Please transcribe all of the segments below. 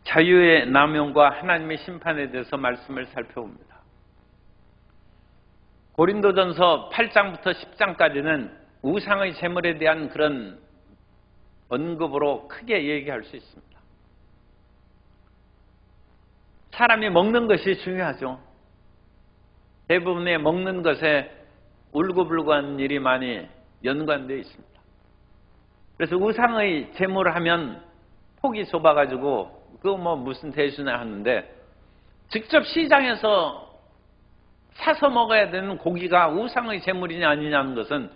자유의 남용과 하나님의 심판에 대해서 말씀을 살펴봅니다. 고린도전서 8장부터 10장까지는 우상의 제물에 대한 그런 언급으로 크게 얘기할 수 있습니다. 사람이 먹는 것이 중요하죠. 대부분의 먹는 것에 울고불고한 일이 많이 연관되어 있습니다. 그래서 우상의 제물을 하면 폭이 좁아가지고 그거 무슨 대수나 하는데, 직접 시장에서 사서 먹어야 되는 고기가 우상의 제물이냐 아니냐는 것은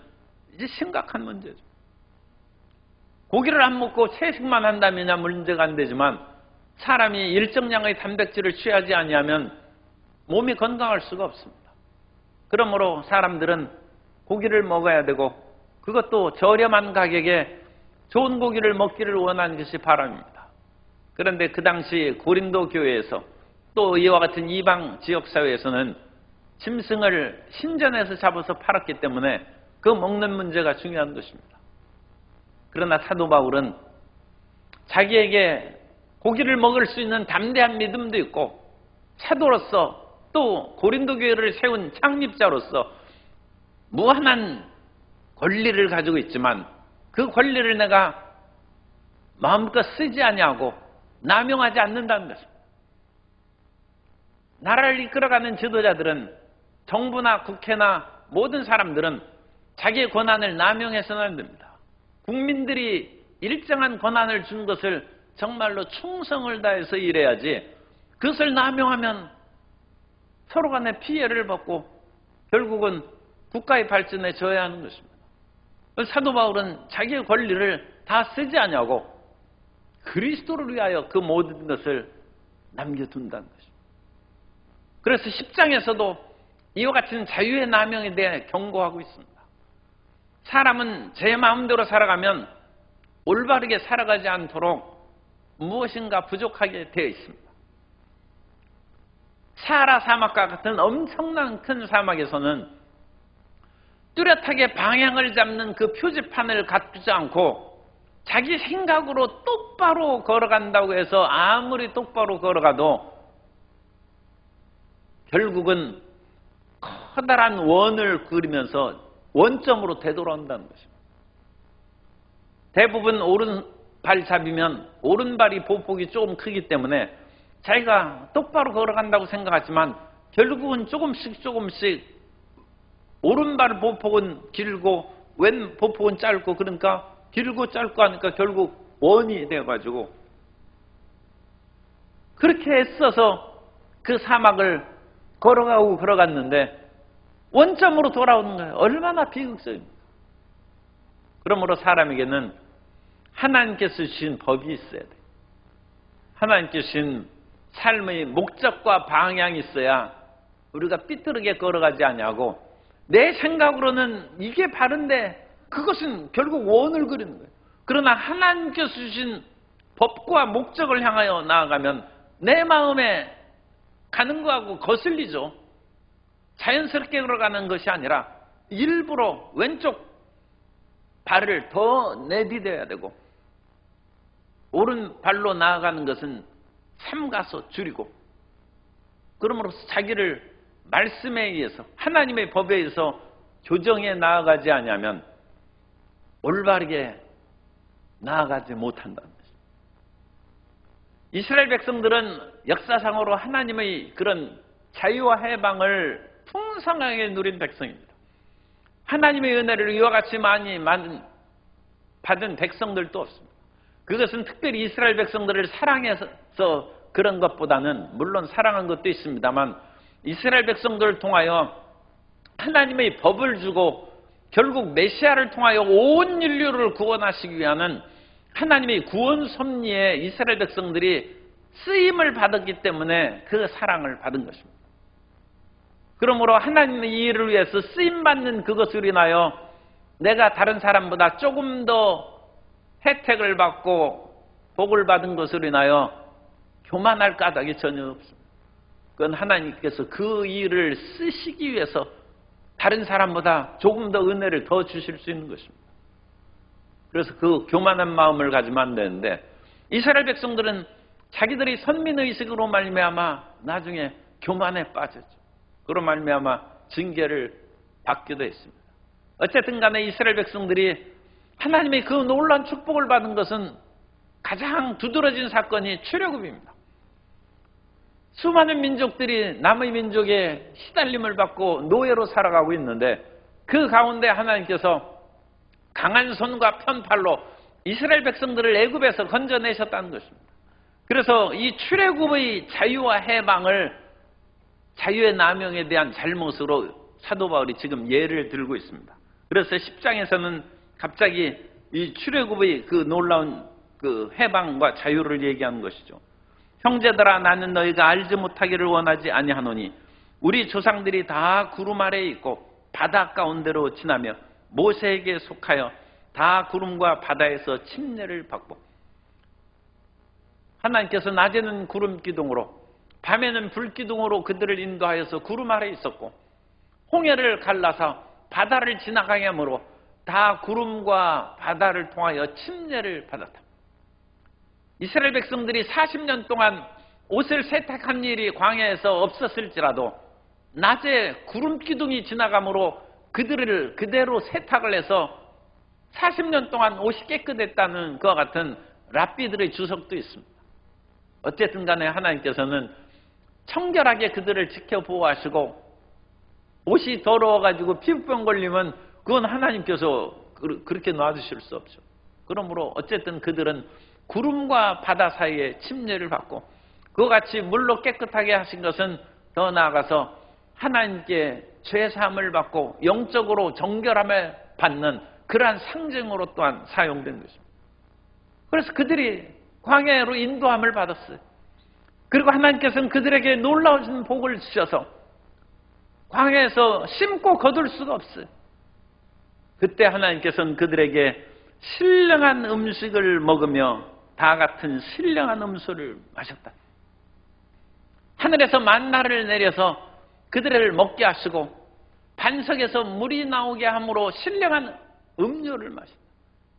이제 심각한 문제죠. 고기를 안 먹고 채식만 한다면 문제가 안 되지만, 사람이 일정량의 단백질을 취하지 아니하면 몸이 건강할 수가 없습니다. 그러므로 사람들은 고기를 먹어야 되고, 그것도 저렴한 가격에 좋은 고기를 먹기를 원하는 것이 바람입니다. 그런데 그 당시 고린도 교회에서 또 이와 같은 이방 지역사회에서는 짐승을 신전에서 잡아서 팔았기 때문에 그 먹는 문제가 중요한 것입니다. 그러나 사도 바울은 자기에게 고기를 먹을 수 있는 담대한 믿음도 있고, 사도로서 또 고린도 교회를 세운 창립자로서 무한한 권리를 가지고 있지만, 그 권리를 내가 마음껏 쓰지 아니하고 남용하지 않는다는 것입니다. 나라를 이끌어가는 지도자들은, 정부나 국회나 모든 사람들은 자기의 권한을 남용해서는 안 됩니다. 국민들이 일정한 권한을 준 것을 정말로 충성을 다해서 일해야지, 그것을 남용하면 서로 간에 피해를 받고 결국은 국가의 발전에 저해하는 것입니다. 사도 바울은 자기의 권리를 다 쓰지 않냐고 그리스도를 위하여 그 모든 것을 남겨둔다는 것입니다. 그래서 10장에서도 이와 같은 자유의 남용에 대해 경고하고 있습니다. 사람은 제 마음대로 살아가면 올바르게 살아가지 않도록 무엇인가 부족하게 되어 있습니다. 사하라 사막과 같은 엄청난 큰 사막에서는 뚜렷하게 방향을 잡는 그 표지판을 갖추지 않고 자기 생각으로 똑바로 걸어간다고 해서 아무리 똑바로 걸어가도 결국은 커다란 원을 그리면서 원점으로 되돌아온다는 것입니다. 대부분 오른발잡이면 오른발이 보폭이 조금 크기 때문에 자기가 똑바로 걸어간다고 생각하지만 결국은 조금씩 오른발 보폭은 길고 왼 보폭은 짧고, 그러니까 길고 짧고 하니까 결국 원이 되어가지고 그렇게 애써서 그 사막을 걸어갔는데 원점으로 돌아오는 거예요. 얼마나 비극적입니까? 그러므로 사람에게는 하나님께서 주신 법이 있어야 돼요. 하나님께서 주신 삶의 목적과 방향이 있어야 우리가 삐뚤게 걸어가지 않냐고, 내 생각으로는 이게 바른데 그것은 결국 원을 그리는 거예요. 그러나 하나님께서 주신 법과 목적을 향하여 나아가면 내 마음에 가는 거하고 거슬리죠. 자연스럽게 걸어가는 것이 아니라 일부러 왼쪽 발을 더 내디뎌야 되고, 오른발로 나아가는 것은 삼가서 줄이고, 그러므로서 자기를 말씀에 의해서 하나님의 법에 의해서 교정해 나아가지 않으면 올바르게 나아가지 못한다는 것입니다. 이스라엘 백성들은 역사상으로 하나님의 그런 자유와 해방을 풍성하게 누린 백성입니다. 하나님의 은혜를 이와 같이 많이 받은 백성들도 없습니다. 그것은 특별히 이스라엘 백성들을 사랑해서 그런 것보다는, 물론 사랑한 것도 있습니다만, 이스라엘 백성들을 통하여 하나님의 법을 주고 결국 메시아를 통하여 온 인류를 구원하시기 위한 하나님의 구원 섭리에 이스라엘 백성들이 쓰임을 받았기 때문에 그 사랑을 받은 것입니다. 그러므로 하나님의 이 일을 위해서 쓰임받는 그것으로 인하여 내가 다른 사람보다 조금 더 혜택을 받고 복을 받은 것으로 인하여 교만할 까닭이 전혀 없습니다. 그건 하나님께서 그 일을 쓰시기 위해서 다른 사람보다 조금 더 은혜를 더 주실 수 있는 것입니다. 그래서 그 교만한 마음을 가지면 안 되는데, 이스라엘 백성들은 자기들이 선민의식으로 말미암아 나중에 교만에 빠졌죠. 그로 말미암아 징계를 받기도 했습니다. 어쨌든 간에 이스라엘 백성들이 하나님의 그 놀라운 축복을 받은 것은 가장 두드러진 사건이 출애굽입니다. 수많은 민족들이 남의 민족의 시달림을 받고 노예로 살아가고 있는데 그 가운데 하나님께서 강한 손과 편팔로 이스라엘 백성들을 애굽에서 건져내셨다는 것입니다. 그래서 이 출애굽의 자유와 해방을 자유의 남용에 대한 잘못으로 사도 바울이 지금 예를 들고 있습니다. 그래서 10장에서는 갑자기 이 출애굽의 그 놀라운 그 해방과 자유를 얘기하는 것이죠. 형제들아, 나는 너희가 알지 못하기를 원하지 아니하노니 우리 조상들이 다 구름 아래에 있고 바다 가운데로 지나며 모세에게 속하여 다 구름과 바다에서 침례를 받고, 하나님께서 낮에는 구름 기둥으로 밤에는 불 기둥으로 그들을 인도하여서 구름 아래에 있었고, 홍해를 갈라서 바다를 지나가게 하므로 다 구름과 바다를 통하여 침례를 받았다. 이스라엘 백성들이 40년 동안 옷을 세탁한 일이 광야에서 없었을지라도 낮에 구름 기둥이 지나가므로 그들을 그대로 세탁을 해서 40년 동안 옷이 깨끗했다는 그와 같은 랍비들의 주석도 있습니다. 어쨌든 간에 하나님께서는 청결하게 그들을 지켜보호하시고, 옷이 더러워가지고 피부병 걸리면 그건 하나님께서 그렇게 놔두실 수 없죠. 그러므로 어쨌든 그들은 구름과 바다 사이에 침례를 받고, 그와 같이 물로 깨끗하게 하신 것은 더 나아가서 하나님께 죄사함을 받고 영적으로 정결함을 받는 그러한 상징으로 또한 사용된 것입니다. 그래서 그들이 광야로 인도함을 받았어요. 그리고 하나님께서는 그들에게 놀라운 복을 주셔서 광야에서 심고 거둘 수가 없어요. 그때 하나님께서는 그들에게 신령한 음식을 먹으며 다 같은 신령한 음수를 마셨다. 하늘에서 만나를 내려서 그들을 먹게 하시고 반석에서 물이 나오게 함으로 신령한 음료를 마신다.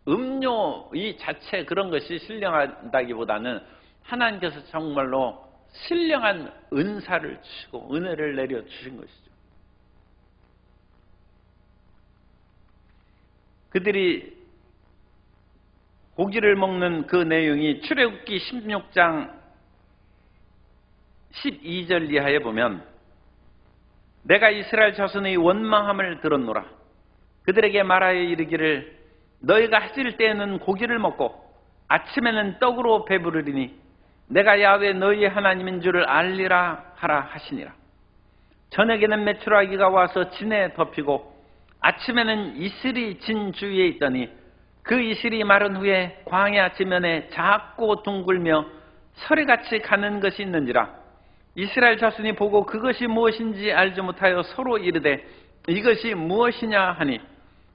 음료 이 자체 그런 것이 신령하다기보다는 하나님께서 정말로 신령한 은사를 주시고 은혜를 내려주신 것이죠. 그들이 고기를 먹는 그 내용이 출애굽기 16장 12절 이하에 보면, 내가 이스라엘 자손의 원망함을 들었노라. 그들에게 말하여 이르기를 너희가 해질 때에는 고기를 먹고 아침에는 떡으로 배부르리니 내가 야훼 너희의 하나님인 줄을 알리라 하라 하시니라. 저녁에는 메추라기가 와서 진에 덮이고 아침에는 이슬이 진 주위에 있더니 그 이슬이 마른 후에 광야 지면에 작고 둥글며 서리같이 가는 것이 있는지라. 이스라엘 자손이 보고 그것이 무엇인지 알지 못하여 서로 이르되 이것이 무엇이냐 하니,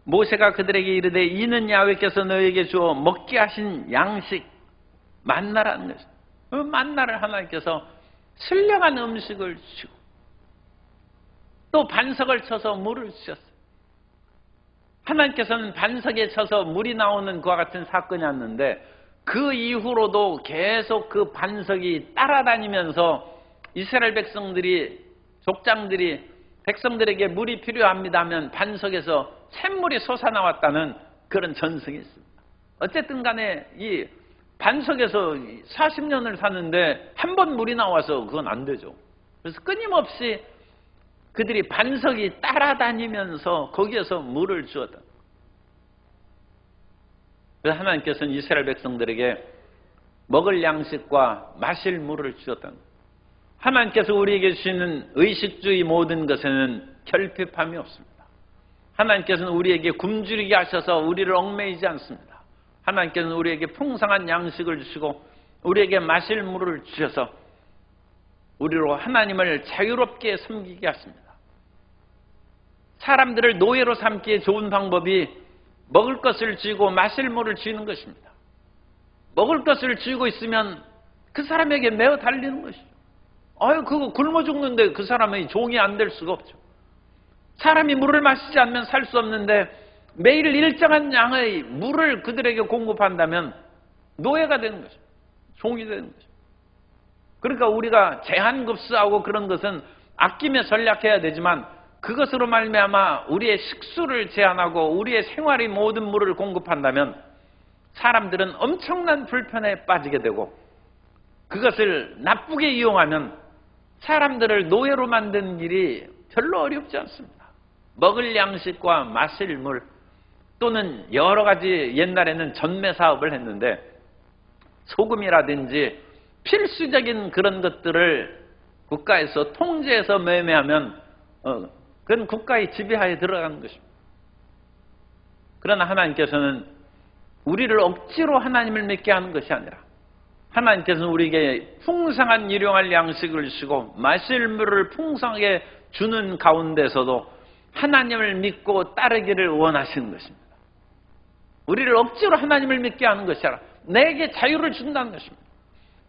모세가 그들에게 이르되 이는 야훼께서 너희에게 주어 먹게 하신 양식 만나라는 것입니다. 그 만나를 하나님께서 신령한 음식을 주시고 또 반석을 쳐서 물을 주셨어요. 하나님께서는 반석에 쳐서 물이 나오는 그와 같은 사건이 왔는데 그 이후로도 계속 그 반석이 따라다니면서 이스라엘 백성들이, 족장들이 백성들에게 물이 필요합니다 하면 반석에서 샘물이 솟아나왔다는 그런 전승이 있습니다. 어쨌든 간에 이 반석에서 40년을 사는데 한 번 물이 나와서 그건 안 되죠. 그래서 끊임없이 그들이 반석이 따라다니면서 거기에서 물을 주었다. 그래서 하나님께서는 이스라엘 백성들에게 먹을 양식과 마실 물을 주었다. 하나님께서 우리에게 주시는 의식주의 모든 것에는 결핍함이 없습니다. 하나님께서는 우리에게 굶주리게 하셔서 우리를 얽매이지 않습니다. 하나님께서는 우리에게 풍성한 양식을 주시고 우리에게 마실 물을 주셔서 우리로 하나님을 자유롭게 섬기게 하십니다. 사람들을 노예로 삼기에 좋은 방법이 먹을 것을 쥐고 마실 물을 쥐는 것입니다. 먹을 것을 쥐고 있으면 그 사람에게 매어 달리는 것이죠. 그거 굶어 죽는데 그 사람의 종이 안 될 수가 없죠. 사람이 물을 마시지 않으면 살 수 없는데 매일 일정한 양의 물을 그들에게 공급한다면 노예가 되는 것이죠. 종이 되는 것이죠. 그러니까 우리가 제한급수하고 그런 것은 아끼며 전략해야 되지만 그것으로 말미암아 우리의 식수를 제한하고 우리의 생활의 모든 물을 공급한다면 사람들은 엄청난 불편에 빠지게 되고 그것을 나쁘게 이용하면 사람들을 노예로 만드는 일이 별로 어렵지 않습니다. 먹을 양식과 마실 물 또는 여러 가지 옛날에는 전매 사업을 했는데 소금이라든지 필수적인 그런 것들을 국가에서 통제해서 매매하면 그건 국가의 지배하에 들어가는 것입니다. 그러나 하나님께서는 우리를 억지로 하나님을 믿게 하는 것이 아니라 하나님께서는 우리에게 풍성한 일용할 양식을 주시고 마실 물을 풍성하게 주는 가운데서도 하나님을 믿고 따르기를 원하시는 것입니다. 우리를 억지로 하나님을 믿게 하는 것이 아니라 내게 자유를 준다는 것입니다.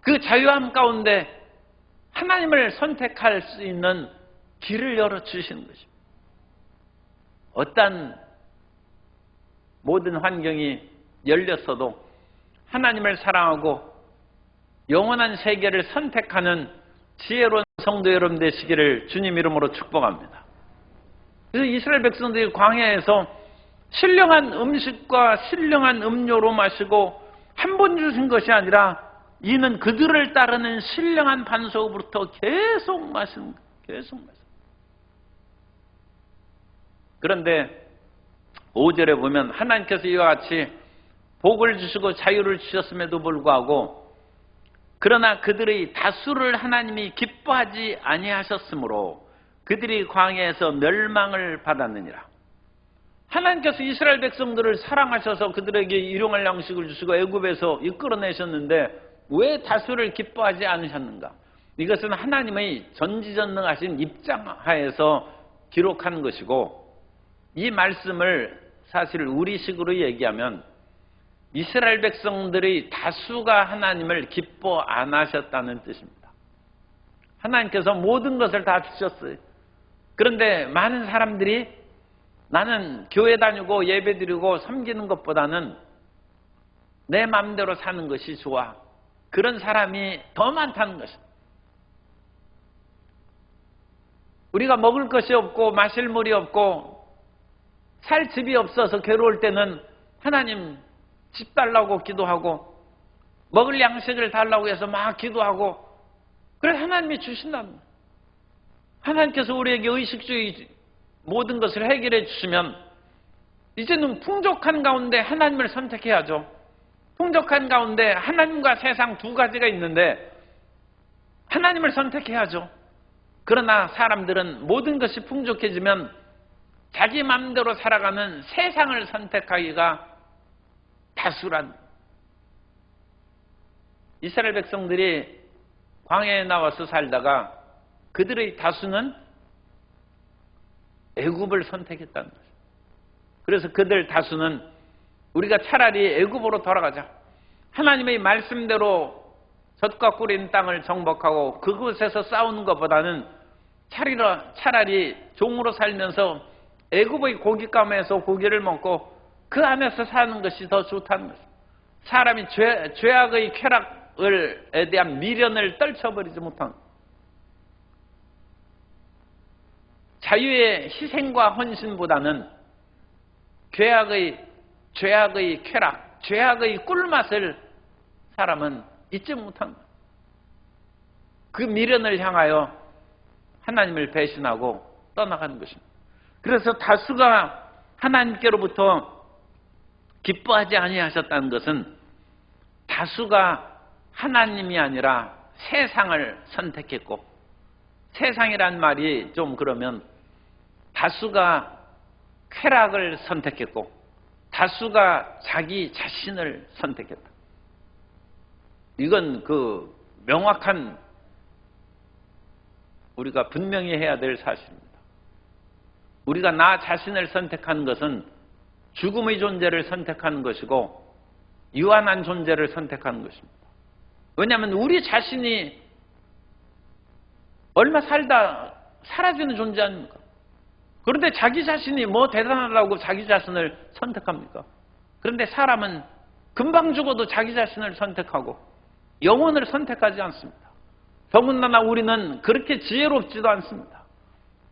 그 자유함 가운데 하나님을 선택할 수 있는 길을 열어주시는 것입니다. 어떤 모든 환경이 열렸어도 하나님을 사랑하고 영원한 세계를 선택하는 지혜로운 성도 여러분 되시기를 주님 이름으로 축복합니다. 그래서 이스라엘 백성들이 광야에서 신령한 음식과 신령한 음료로 마시고 한 번 주신 것이 아니라 이는 그들을 따르는 신령한 반석으로부터 계속 마시는 거예요. 계속 마시는. 그런데 5절에 보면 하나님께서 이와 같이 복을 주시고 자유를 주셨음에도 불구하고 그러나 그들의 다수를 하나님이 기뻐하지 아니하셨으므로 그들이 광야에서 멸망을 받았느니라. 하나님께서 이스라엘 백성들을 사랑하셔서 그들에게 일용할 양식을 주시고 애굽에서 이끌어내셨는데 왜 다수를 기뻐하지 않으셨는가? 이것은 하나님의 전지전능하신 입장하에서 기록한 것이고 이 말씀을 사실 우리식으로 얘기하면 이스라엘 백성들의 다수가 하나님을 기뻐 안 하셨다는 뜻입니다. 하나님께서 모든 것을 다 주셨어요. 그런데 많은 사람들이 나는 교회 다니고 예배 드리고 섬기는 것보다는 내 마음대로 사는 것이 좋아. 그런 사람이 더 많다는 것입니다. 우리가 먹을 것이 없고 마실 물이 없고 살 집이 없어서 괴로울 때는 하나님 집 달라고 기도하고 먹을 양식을 달라고 해서 막 기도하고 그래서 하나님이 주신답니다. 하나님께서 우리에게 의식주의 모든 것을 해결해 주시면 이제는 풍족한 가운데 하나님을 선택해야죠. 풍족한 가운데 하나님과 세상 두 가지가 있는데 하나님을 선택해야죠. 그러나 사람들은 모든 것이 풍족해지면 자기 마음대로 살아가는 세상을 선택하기가 다수란. 이스라엘 백성들이 광야에 나와서 살다가 그들의 다수는 애굽을 선택했다는 거죠. 그래서 그들 다수는 우리가 차라리 애굽으로 돌아가자. 하나님의 말씀대로 젖과 꿀 있는 땅을 정복하고 그곳에서 싸우는 것보다는 차라리 종으로 살면서 애굽의 고깃감에서 고기를 먹고 그 안에서 사는 것이 더 좋다는 것입니다. 사람이 죄악의 쾌락에 대한 미련을 떨쳐버리지 못한 자유의 희생과 헌신보다는 죄악의 쾌락, 죄악의 꿀맛을 사람은 잊지 못한 거예요. 그 미련을 향하여 하나님을 배신하고 떠나가는 것입니다. 그래서 다수가 하나님께로부터 기뻐하지 아니하셨다는 것은 다수가 하나님이 아니라 세상을 선택했고 세상이란 말이 좀 그러면 다수가 쾌락을 선택했고 다수가 자기 자신을 선택했다. 이건 그 명확한 우리가 분명히 해야 될 사실입니다. 우리가 나 자신을 선택하는 것은 죽음의 존재를 선택하는 것이고 유한한 존재를 선택하는 것입니다. 왜냐하면 우리 자신이 얼마 살다 사라지는 존재 아닙니까? 그런데 자기 자신이 뭐 대단하다고 자기 자신을 선택합니까? 그런데 사람은 금방 죽어도 자기 자신을 선택하고 영혼을 선택하지 않습니다. 더군다나 우리는 그렇게 지혜롭지도 않습니다.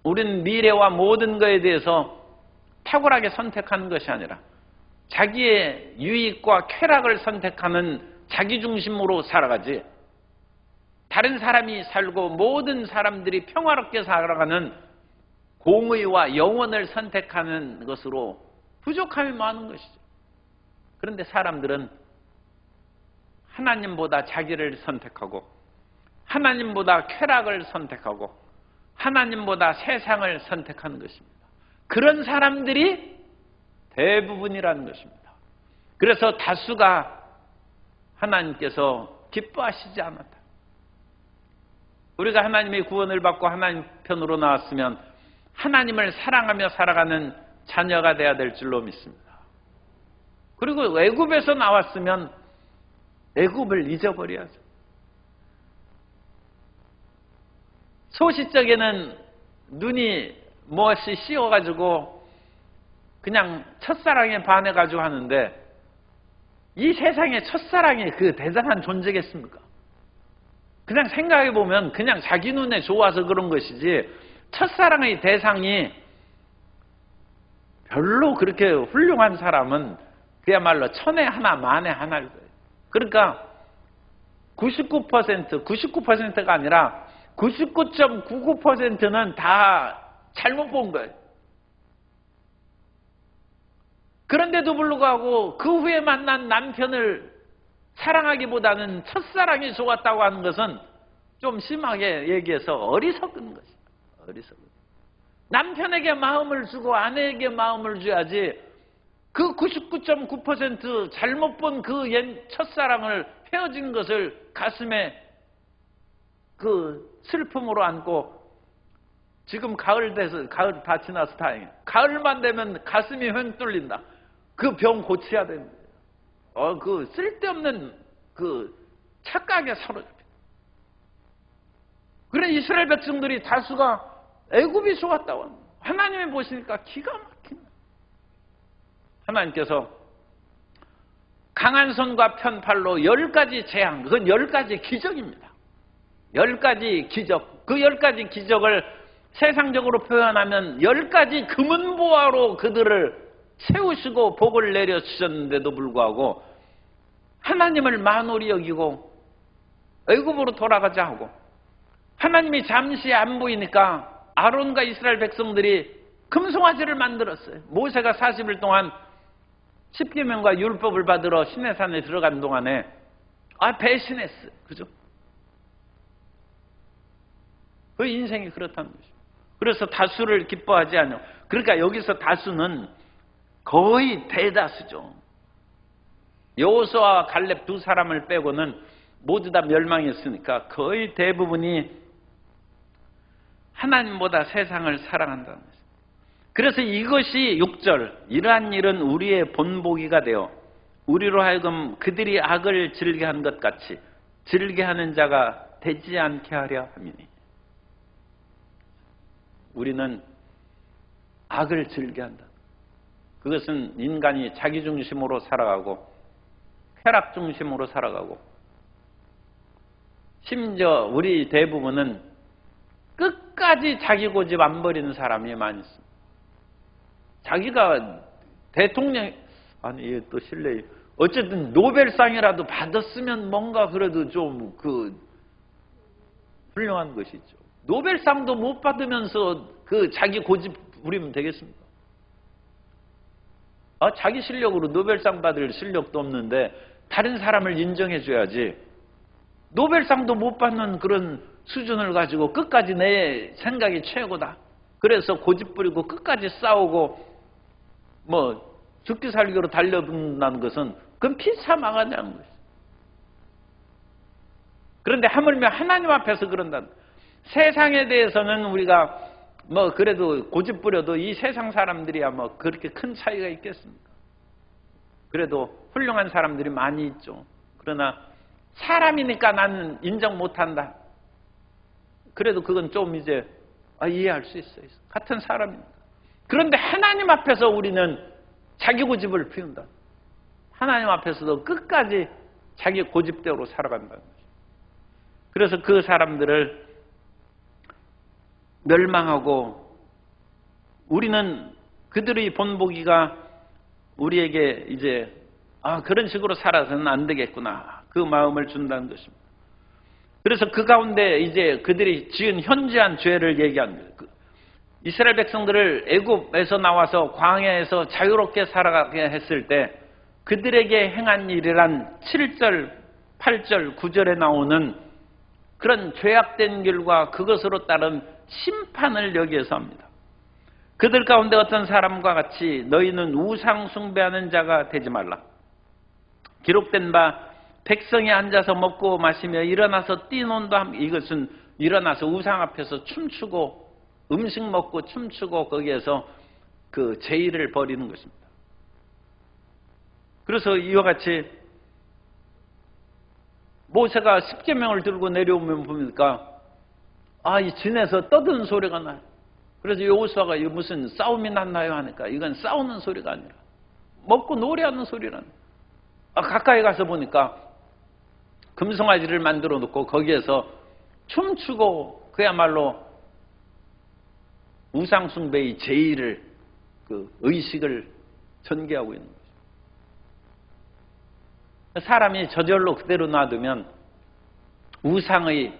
우리는 미래와 모든 것에 대해서 탁월하게 선택하는 것이 아니라 자기의 유익과 쾌락을 선택하는 자기중심으로 살아가지, 다른 사람이 살고 모든 사람들이 평화롭게 살아가는 공의와 영원을 선택하는 것으로 부족함이 많은 것이죠. 그런데 사람들은 하나님보다 자기를 선택하고 하나님보다 쾌락을 선택하고 하나님보다 세상을 선택하는 것입니다. 그런 사람들이 대부분이라는 것입니다. 그래서 다수가 하나님께서 기뻐하시지 않았다. 우리가 하나님의 구원을 받고 하나님 편으로 나왔으면 하나님을 사랑하며 살아가는 자녀가 되어야 될 줄로 믿습니다. 그리고 애굽에서 나왔으면 애굽을 잊어버려야죠. 소시적에는 눈이 무엇이 씌워가지고 그냥 첫사랑에 반해가지고 하는데, 이 세상에 첫사랑이 그 대단한 존재겠습니까? 그냥 생각해보면 그냥 자기 눈에 좋아서 그런 것이지, 첫사랑의 대상이 별로 그렇게 훌륭한 사람은 그야말로 천에 하나 만에 하나일 거예요. 그러니까 99%가 아니라 99.99%는 다 잘못 본 거예요. 그런데도 불구하고 그 후에 만난 남편을 사랑하기보다는 첫사랑이 좋았다고 하는 것은 좀 심하게 얘기해서 어리석은 것이에요. 어리석은. 남편에게 마음을 주고 아내에게 마음을 줘야지, 그 99.9% 잘못 본 그 옛 첫사랑을 헤어진 것을 가슴에 그 슬픔으로 안고, 지금 가을 다 지나서 다행이에요. 가을만 되면 가슴이 휑 뚫린다. 그 병 고쳐야 됩니다. 그 쓸데없는 그 착각에 사로잡혀. 그런 이스라엘 백성들이 다수가 애굽이 좋았다고 합니다. 하나님이 보시니까 기가 막힌다. 하나님께서 강한 손과 편팔로 10가지 재앙, 그건 10가지 기적입니다. 10가지 기적, 그 10가지 기적을 세상적으로 표현하면 10가지 금은보화로 그들을 세우시고 복을 내려주셨는데도 불구하고 하나님을 만홀히 여기고 애굽으로 돌아가자 하고, 하나님이 잠시 안 보이니까 아론과 이스라엘 백성들이 금송아지를 만들었어요. 모세가 40일 동안 십계명과 율법을 받으러 시내산에 들어간 동안에 배신했어요. 그죠? 그 인생이 그렇다는 것이죠. 그래서 다수를 기뻐하지 않아요. 그러니까 여기서 다수는 거의 대다수죠. 여호수아와 갈렙 두 사람을 빼고는 모두 다 멸망했으니까 거의 대부분이 하나님보다 세상을 사랑한다는 것입니다. 그래서 이것이 6절, 이러한 일은 우리의 본보기가 되어 우리로 하여금 그들이 악을 즐겨한 것 같이 즐겨하는 자가 되지 않게 하려 함이니. 우리는 악을 즐겨한다. 그것은 인간이 자기 중심으로 살아가고 쾌락 중심으로 살아가고, 심지어 우리 대부분은 끝까지 자기 고집 안 버리는 사람이 많이 있습니다. 자기가 대통령, 아니 이게 또 실례예요. 어쨌든 노벨상이라도 받았으면 뭔가 그래도 좀 훌륭한 것이죠. 노벨상도 못 받으면서 그 자기 고집 부리면 되겠습니까? 자기 실력으로 노벨상 받을 실력도 없는데 다른 사람을 인정해 줘야지. 노벨상도 못 받는 그런 수준을 가지고 끝까지 내 생각이 최고다. 그래서 고집 부리고 끝까지 싸우고 죽기 살기로 달려든다는 것은 그건 피차 망하냐는 것이죠. 그런데 하물며 하나님 앞에서 그런다. 세상에 대해서는 우리가 그래도 고집 부려도 이 세상 사람들이야 그렇게 큰 차이가 있겠습니까? 그래도 훌륭한 사람들이 많이 있죠. 그러나 사람이니까 나는 인정 못한다. 그래도 그건 좀 이제 이해할 수 있어요. 같은 사람이니까. 그런데 하나님 앞에서 우리는 자기 고집을 피운다. 하나님 앞에서도 끝까지 자기 고집대로 살아간다는 거죠. 그래서 그 사람들을 멸망하고 우리는 그들의 본보기가 우리에게 이제 그런 식으로 살아서는 안 되겠구나, 그 마음을 준다는 것입니다. 그래서 그 가운데 이제 그들이 지은 현저한 죄를 얘기합니다. 이스라엘 백성들을 애굽에서 나와서 광야에서 자유롭게 살아가게 했을 때 그들에게 행한 일이란 7절, 8절, 9절에 나오는 그런 죄악된 길과 그것으로 따른 심판을 여기에서 합니다. 그들 가운데 어떤 사람과 같이 너희는 우상 숭배하는 자가 되지 말라. 기록된 바 백성이 앉아서 먹고 마시며 일어나서 뛰논다. 이것은 일어나서 우상 앞에서 춤추고 음식 먹고 춤추고 거기에서 그 제의를 벌이는 것입니다. 그래서 이와 같이 모세가 십계명을 들고 내려오면 보니까 이 진에서 떠드는 소리가 나요. 그래서 여호수아가 이거 무슨 싸움이 났나요 하니까 이건 싸우는 소리가 아니라 먹고 노래하는 소리라는. 가까이 가서 보니까 금송아지를 만들어 놓고 거기에서 춤추고 그야말로 우상숭배의 제의를, 그 의식을 전개하고 있는 거죠. 사람이 저절로 그대로 놔두면 우상의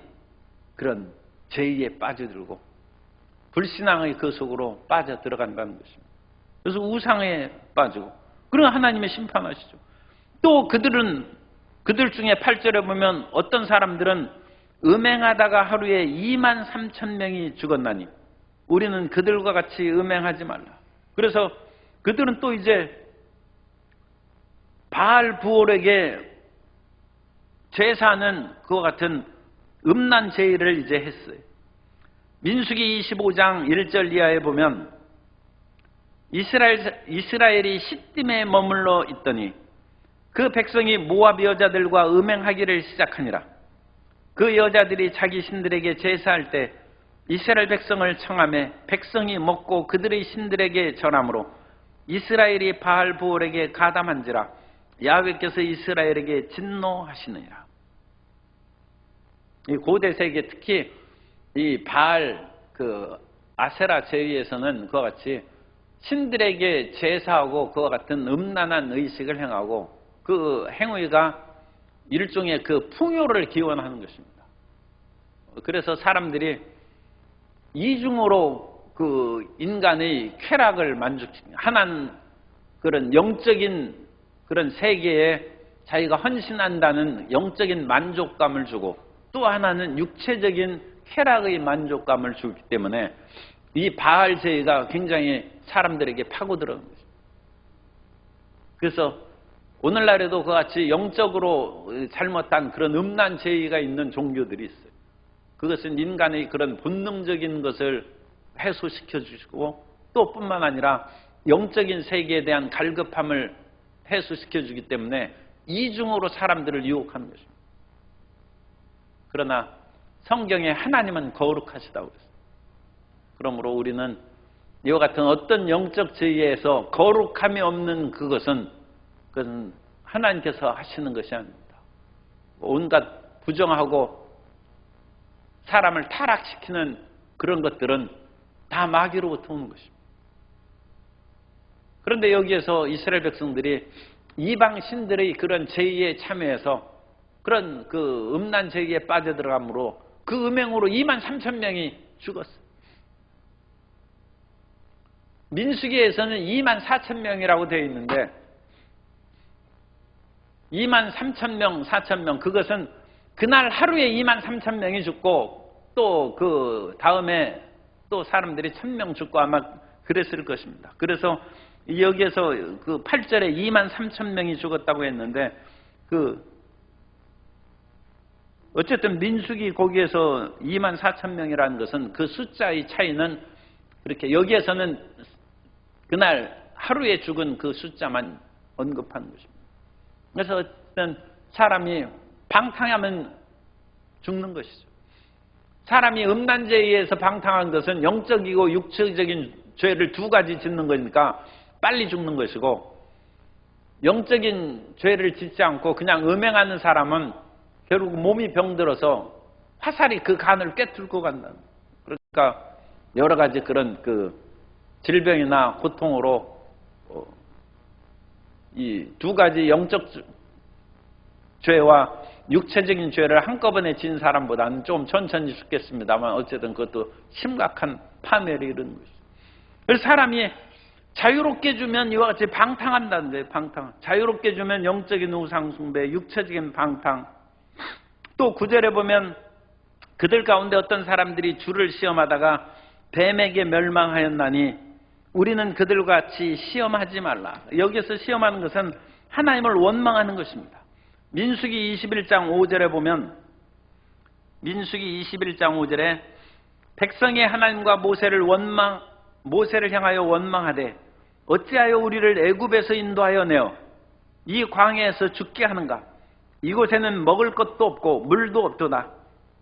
그런 제의에 빠져들고 불신앙의 그 속으로 빠져 들어간다는 것입니다. 그래서 우상에 빠지고, 그러나 하나님의 심판하시죠. 또 그들 중에 8절에 보면 어떤 사람들은 음행하다가 하루에 23,000명이 죽었나니 우리는 그들과 같이 음행하지 말라. 그래서 그들은 또 이제 바알 부올에게 제사하는 그와 같은 음란 제의를 이제 했어요. 민수기 25장 1절 이하에 보면 이스라엘이 시딤에 머물러 있더니 그 백성이 모압 여자들과 음행하기를 시작하니라. 그 여자들이 자기 신들에게 제사할 때 이스라엘 백성을 청하매 백성이 먹고 그들의 신들에게 전함으로 이스라엘이 바알 부올에게 가담한지라 야훼께서 이스라엘에게 진노하시느니라. 이 고대 세계 특히 이 바알 아세라 제위에서는 그와 같이 신들에게 제사하고 그와 같은 음란한 의식을 행하고 그 행위가 일종의 그 풍요를 기원하는 것입니다. 그래서 사람들이 이중으로 그 인간의 쾌락을 만족시키는 하나는 그런 영적인 그런 세계에 자기가 헌신한다는 영적인 만족감을 주고 또 하나는 육체적인 쾌락의 만족감을 주기 때문에 이 바알 제의가 굉장히 사람들에게 파고들어가는 것입니다. 그래서 오늘날에도 그같이 영적으로 잘못한 그런 음란 제의가 있는 종교들이 있어요. 그것은 인간의 그런 본능적인 것을 해소시켜 주시고 또 뿐만 아니라 영적인 세계에 대한 갈급함을 해소시켜 주기 때문에 이중으로 사람들을 유혹하는 것입니다. 그러나 성경에 하나님은 거룩하시다고 그랬어요. 그러므로 우리는 이와 같은 어떤 영적 제의에서 거룩함이 없는 그것은 하나님께서 하시는 것이 아닙니다. 온갖 부정하고 사람을 타락시키는 그런 것들은 다 마귀로부터 오는 것입니다. 그런데 여기에서 이스라엘 백성들이 이방 신들의 그런 제의에 참여해서 그런 그 음란 제의에 빠져들어가므로 그 음행으로 23,000명이 죽었어요. 민수기에서는 24,000명이라고 되어 있는데 23,000명, 4,000명 그것은 그날 하루에 23,000명이 죽고 또 그 다음에 또 사람들이 1,000명 죽고 아마 그랬을 것입니다. 그래서 여기에서 그 8절에 23,000명이 죽었다고 했는데 어쨌든 민수기 거기에서 24,000명이라는 것은 그 숫자의 차이는 그렇게 여기에서는 그날 하루에 죽은 그 숫자만 언급하는 것입니다. 그래서 어쨌든 사람이 방탕하면 죽는 것이죠. 사람이 음란죄에 의해서 방탕한 것은 영적이고 육체적인 죄를 두 가지 짓는 거니까 빨리 죽는 것이고 영적인 죄를 짓지 않고 그냥 음행하는 사람은 결국 몸이 병들어서 화살이 그 간을 꿰뚫고 간다. 그러니까 여러 가지 그런 질병이나 고통으로 이 두 가지 영적 죄와 육체적인 죄를 한꺼번에 진 사람보다는 좀 천천히 죽겠습니다만 어쨌든 그것도 심각한 파멸이 이르는 것이죠. 그래서 사람이 자유롭게 주면 이와 같이 방탕한다는데, 방탕. 자유롭게 주면 영적인 우상숭배, 육체적인 방탕. 또 9절에 보면 그들 가운데 어떤 사람들이 주를 시험하다가 뱀에게 멸망하였나니 우리는 그들과 같이 시험하지 말라. 여기서 시험하는 것은 하나님을 원망하는 것입니다. 민수기 21장 5절에 보면, 민수기 21장 5절에 백성이 하나님과 모세를 향하여 원망하되 어찌하여 우리를 애굽에서 인도하여 내어 이 광야에서 죽게 하는가? 이곳에는 먹을 것도 없고 물도 없도다.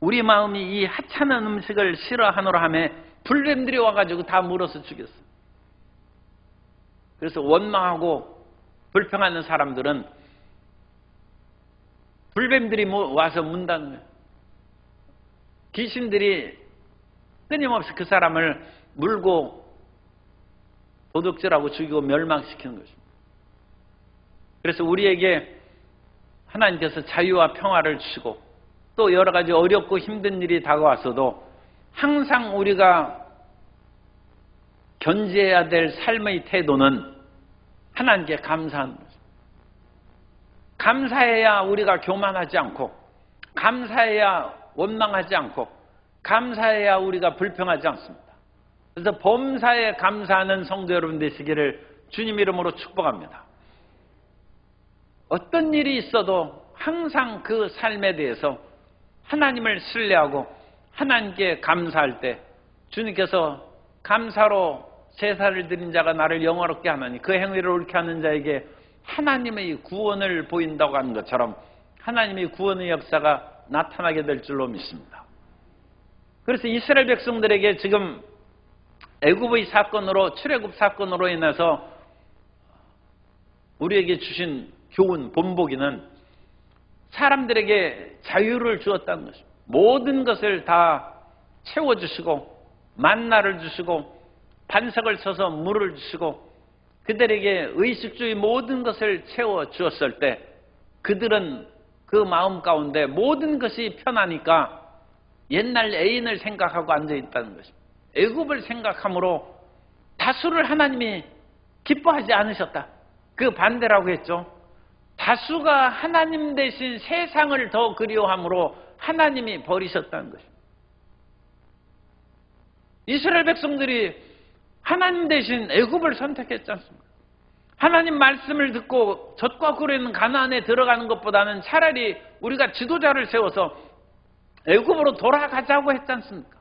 우리 마음이 이 하찮은 음식을 싫어하노라 하며 불뱀들이 와가지고 다 물어서 죽였어. 그래서 원망하고 불평하는 사람들은 불뱀들이 와서 문다는 거예요. 귀신들이 끊임없이 그 사람을 물고 도둑질하고 죽이고 멸망시키는 것입니다. 그래서 우리에게 하나님께서 자유와 평화를 주시고 또 여러 가지 어렵고 힘든 일이 다가왔어도 항상 우리가 견지해야 될 삶의 태도는 하나님께 감사하는 것입니다. 감사해야 우리가 교만하지 않고, 감사해야 원망하지 않고, 감사해야 우리가 불평하지 않습니다. 그래서 범사에 감사하는 성도 여러분 되시기를 주님 이름으로 축복합니다. 어떤 일이 있어도 항상 그 삶에 대해서 하나님을 신뢰하고 하나님께 감사할 때 주님께서 감사로 제사를 드린 자가 나를 영화롭게 하나니 그 행위를 옳게 하는 자에게 하나님의 구원을 보인다고 하는 것처럼 하나님의 구원의 역사가 나타나게 될 줄로 믿습니다. 그래서 이스라엘 백성들에게 지금 애굽의 사건으로, 출애굽 사건으로 인해서 우리에게 주신 교훈, 본보기는 사람들에게 자유를 주었다는 것입니다. 모든 것을 다 채워주시고 만나를 주시고 반석을 쳐서 물을 주시고 그들에게 의식주의 모든 것을 채워주었을 때 그들은 그 마음 가운데 모든 것이 편하니까 옛날 애인을 생각하고 앉아있다는 것입니다. 애굽을 생각함으로 다수를 하나님이 기뻐하지 않으셨다. 그 반대라고 했죠. 다수가 하나님 대신 세상을 더 그리워함으로 하나님이 버리셨다는 것입니다. 이스라엘 백성들이 하나님 대신 애굽을 선택했지 않습니까? 하나님 말씀을 듣고 젖과 꿀에 있는 가나안에 들어가는 것보다는 차라리 우리가 지도자를 세워서 애굽으로 돌아가자고 했지 않습니까?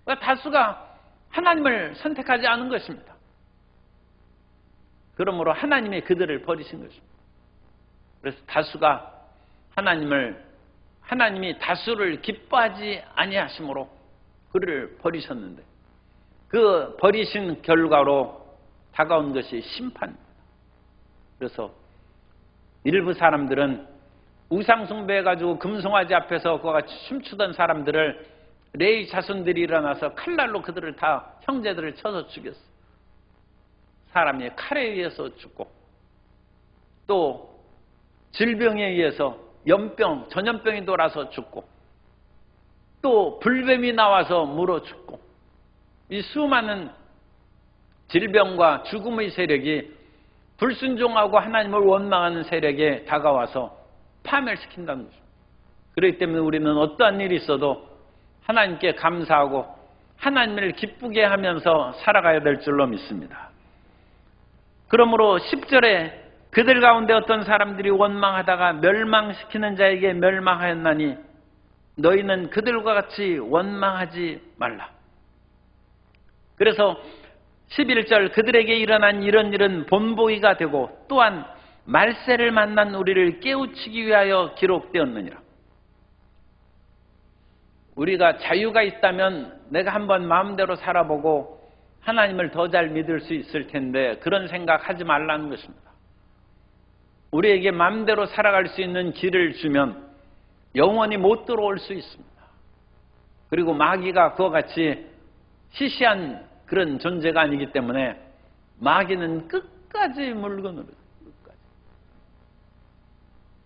그러니까 다수가 하나님을 선택하지 않은 것입니다. 그러므로 하나님이 그들을 버리신 것입니다. 그래서 다수가 하나님이 다수를 기뻐하지 아니하심으로 그를 버리셨는데 그 버리신 결과로 다가온 것이 심판입니다. 그래서 일부 사람들은 우상 숭배해가지고 금송아지 앞에서 그와 같이 춤추던 사람들을 레위 자손들이 일어나서 칼날로 그들을 다 형제들을 쳐서 죽였어요. 사람이 칼에 의해서 죽고 또 질병에 의해서 전염병이 돌아서 죽고 또 불뱀이 나와서 물어 죽고 이 수많은 질병과 죽음의 세력이 불순종하고 하나님을 원망하는 세력에 다가와서 파멸시킨다는 것입니다. 그렇기 때문에 우리는 어떠한 일이 있어도 하나님께 감사하고 하나님을 기쁘게 하면서 살아가야 될 줄로 믿습니다. 그러므로 10절에 그들 가운데 어떤 사람들이 원망하다가 멸망시키는 자에게 멸망하였나니 너희는 그들과 같이 원망하지 말라. 그래서 11절 그들에게 일어난 이런 일은 본보기가 되고 또한 말세를 만난 우리를 깨우치기 위하여 기록되었느니라. 우리가 자유가 있다면 내가 한번 마음대로 살아보고 하나님을 더 잘 믿을 수 있을 텐데 그런 생각하지 말라는 것입니다. 우리에게 마음대로 살아갈 수 있는 길을 주면 영원히 못 들어올 수 있습니다. 그리고 마귀가 그와 같이 시시한 그런 존재가 아니기 때문에 마귀는 끝까지 물고 늘어요. 끝까지.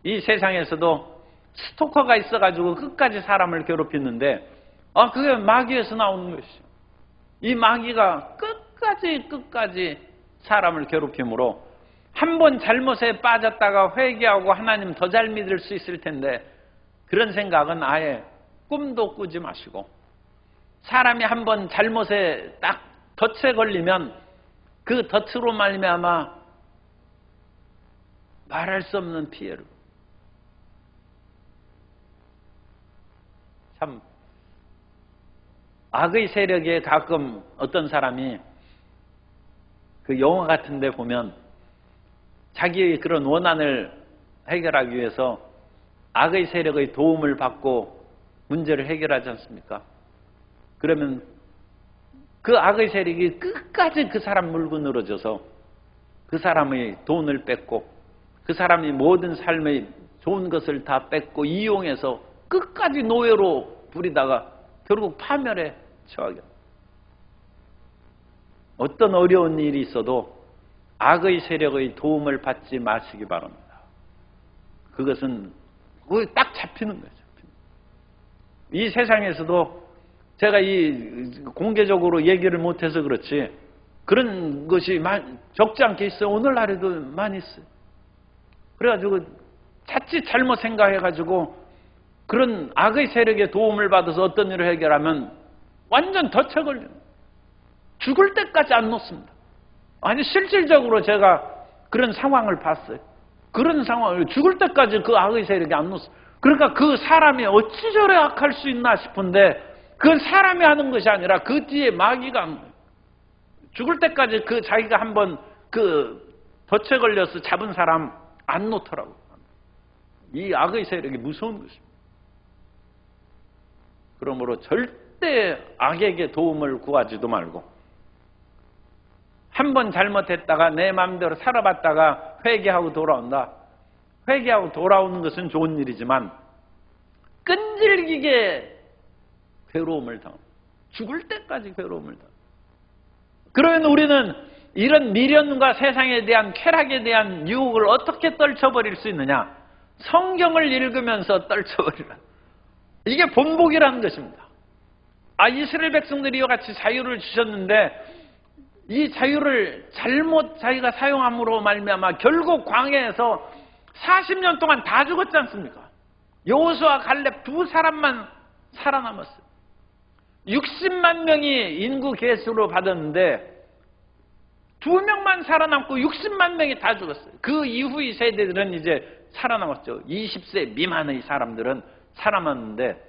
이 세상에서도 스토커가 있어가지고 끝까지 사람을 괴롭히는데 그게 마귀에서 나오는 것이죠. 이 마귀가 끝까지 사람을 괴롭힘으로 한 번 잘못에 빠졌다가 회개하고 하나님 더 잘 믿을 수 있을 텐데 그런 생각은 아예 꿈도 꾸지 마시고 사람이 한 번 잘못에 딱 덫에 걸리면 그 덫으로 말미암아 말할 수 없는 피해를 참 악의 세력에 가끔 어떤 사람이 그 영화 같은 데 보면 자기의 그런 원한을 해결하기 위해서 악의 세력의 도움을 받고 문제를 해결하지 않습니까? 그러면 그 악의 세력이 끝까지 그 사람 물고 늘어져서 그 사람의 돈을 뺏고 그 사람이 모든 삶의 좋은 것을 다 뺏고 이용해서 끝까지 노예로 부리다가 결국 파멸에 처하게 합니다. 어떤 어려운 일이 있어도 악의 세력의 도움을 받지 마시기 바랍니다. 그것은 딱 잡히는 거죠. 이 세상에서도 제가 이 공개적으로 얘기를 못해서 그렇지 그런 것이 적지 않게 있어요. 오늘날에도 많이 있어요. 그래가지고 자칫 잘못 생각해가지고 그런 악의 세력의 도움을 받아서 어떤 일을 해결하면 완전 덫에 걸려요. 죽을 때까지 안 놓습니다. 아니 실질적으로 제가 그런 상황을 봤어요. 그런 상황을 죽을 때까지 그 악의 세력이 안 놓습니다. 그러니까 그 사람이 어찌 저래 악할 수 있나 싶은데 그건 사람이 하는 것이 아니라 그 뒤에 마귀가 하는 거예요. 죽을 때까지 그 자기가 한번 그 덫에 걸려서 잡은 사람 안 놓더라고요. 이 악의 세력이 무서운 것입니다. 그러므로 절대 악에게 도움을 구하지도 말고 한 번 잘못했다가 내 마음대로 살아봤다가 회개하고 돌아온다. 회개하고 돌아오는 것은 좋은 일이지만 끈질기게 괴로움을 당합니다. 죽을 때까지 괴로움을 당합니다. 그러면 우리는 이런 미련과 세상에 대한 쾌락에 대한 유혹을 어떻게 떨쳐버릴 수 있느냐? 성경을 읽으면서 떨쳐버리라. 이게 본복이라는 것입니다. 이스라엘 백성들이 이와 같이 자유를 주셨는데 이 자유를 잘못 자기가 사용함으로 말미암아 결국 광야에서 40년 동안 다 죽었지 않습니까? 여호수아 갈렙 두 사람만 살아남았어요. 60만 명이 인구 계수로 받았는데 2명만 살아남고 60만 명이 다 죽었어요. 그 이후의 세대들은 이제 살아남았죠. 20세 미만의 사람들은 살아남았는데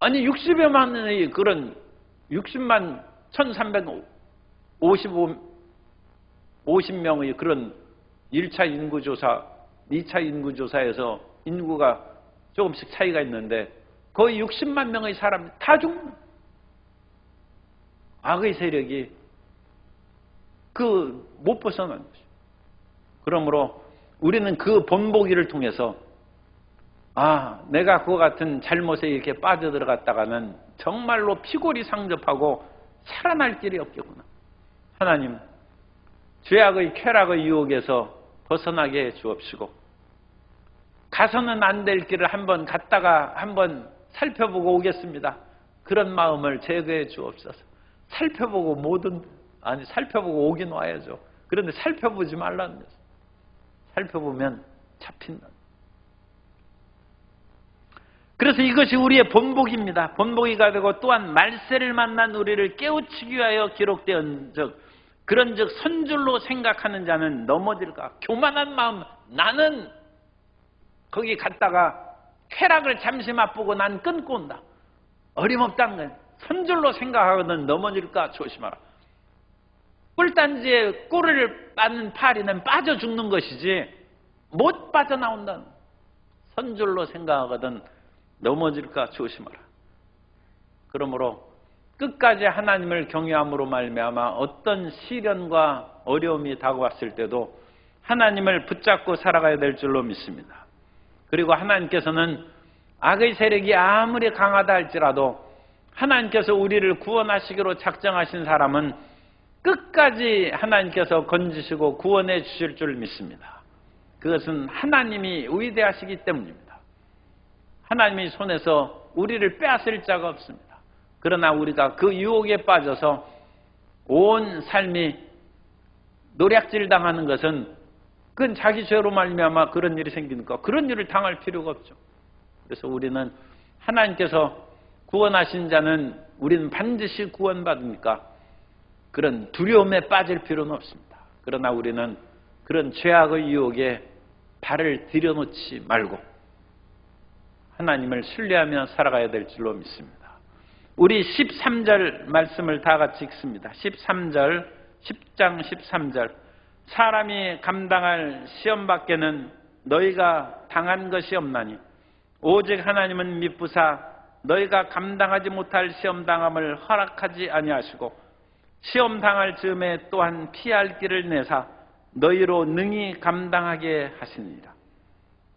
아니 60여만의 그런 60만 1350명의 그런 1차 인구조사 2차 인구조사에서 인구가 조금씩 차이가 있는데 거의 60만 명의 사람이 다 죽는 악의 세력이 못 벗어난 것이죠. 그러므로 우리는 그 본보기를 통해서 내가 그와 같은 잘못에 이렇게 빠져들어갔다가는 정말로 피골이 상접하고 살아날 길이 없겠구나. 하나님, 죄악의 쾌락의 유혹에서 벗어나게 해 주옵시고 가서는 안 될 길을 한번 갔다가 한번 살펴보고 오겠습니다. 그런 마음을 제거해 주옵소서. 살펴보고 살펴보고 오긴 와야죠. 그런데 살펴보지 말라는 거죠. 살펴보면 잡힌다. 그래서 이것이 우리의 본보기입니다. 본보기가 되고 또한 말세를 만난 우리를 깨우치기 위하여 기록된 즉 그런즉 선줄로 생각하는 자는 넘어질까. 교만한 마음, 나는 거기 갔다가 쾌락을 잠시 맛보고 난 끊고 온다. 어림없다는 거예요. 선줄로 생각하거든 넘어질까 조심하라. 꿀단지에 꿀을 빠는 파리는 빠져 죽는 것이지 못 빠져나온다는 거예요. 선줄로 생각하거든 넘어질까 조심하라. 그러므로 끝까지 하나님을 경외함으로 말미암아 어떤 시련과 어려움이 다가왔을 때도 하나님을 붙잡고 살아가야 될 줄로 믿습니다. 그리고 하나님께서는 악의 세력이 아무리 강하다 할지라도 하나님께서 우리를 구원하시기로 작정하신 사람은 끝까지 하나님께서 건지시고 구원해 주실 줄 믿습니다. 그것은 하나님이 위대하시기 때문입니다. 하나님의 손에서 우리를 빼앗을 자가 없습니다. 그러나 우리가 그 유혹에 빠져서 온 삶이 노략질 당하는 것은 그건 자기 죄로 말미암아 그런 일이 생기니까 그런 일을 당할 필요가 없죠. 그래서 우리는 하나님께서 구원하신 자는 우리는 반드시 구원받으니까 그런 두려움에 빠질 필요는 없습니다. 그러나 우리는 그런 죄악의 유혹에 발을 들여놓지 말고 하나님을 신뢰하며 살아가야 될 줄로 믿습니다. 우리 13절 말씀을 다 같이 읽습니다. 13절, 10장 13절. 사람이 감당할 시험 밖에는 너희가 당한 것이 없나니 오직 하나님은 미쁘사 너희가 감당하지 못할 시험 당함을 허락하지 아니하시고 시험 당할 즈음에 또한 피할 길을 내사 너희로 능히 감당하게 하시니라.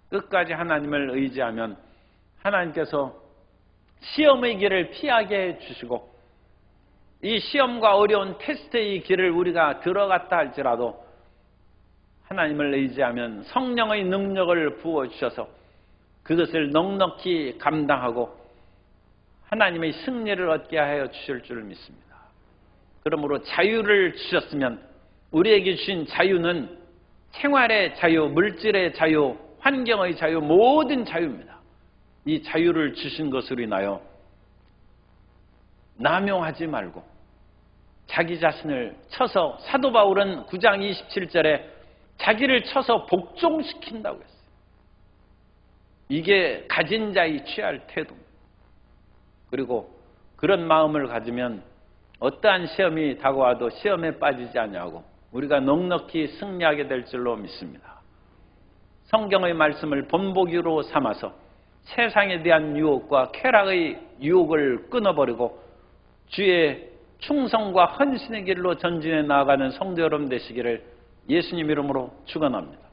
끝까지 하나님을 의지하면 하나님께서 시험의 길을 피하게 해주시고 이 시험과 어려운 테스트의 길을 우리가 들어갔다 할지라도 하나님을 의지하면 성령의 능력을 부어주셔서 그것을 넉넉히 감당하고 하나님의 승리를 얻게 하여 주실 줄 믿습니다. 그러므로 자유를 주셨으면 우리에게 주신 자유는 생활의 자유, 물질의 자유, 환경의 자유, 모든 자유입니다. 이 자유를 주신 것으로 인하여 남용하지 말고 자기 자신을 쳐서 사도 바울은 9장 27절에 자기를 쳐서 복종시킨다고 했어요. 이게 가진 자의 취할 태도입니다. 그리고 그런 마음을 가지면 어떠한 시험이 다가와도 시험에 빠지지 아니하고 우리가 넉넉히 승리하게 될 줄로 믿습니다. 성경의 말씀을 본보기로 삼아서 세상에 대한 유혹과 쾌락의 유혹을 끊어버리고 주의 충성과 헌신의 길로 전진해 나아가는 성도 여러분 되시기를 예수님 이름으로 축원합니다.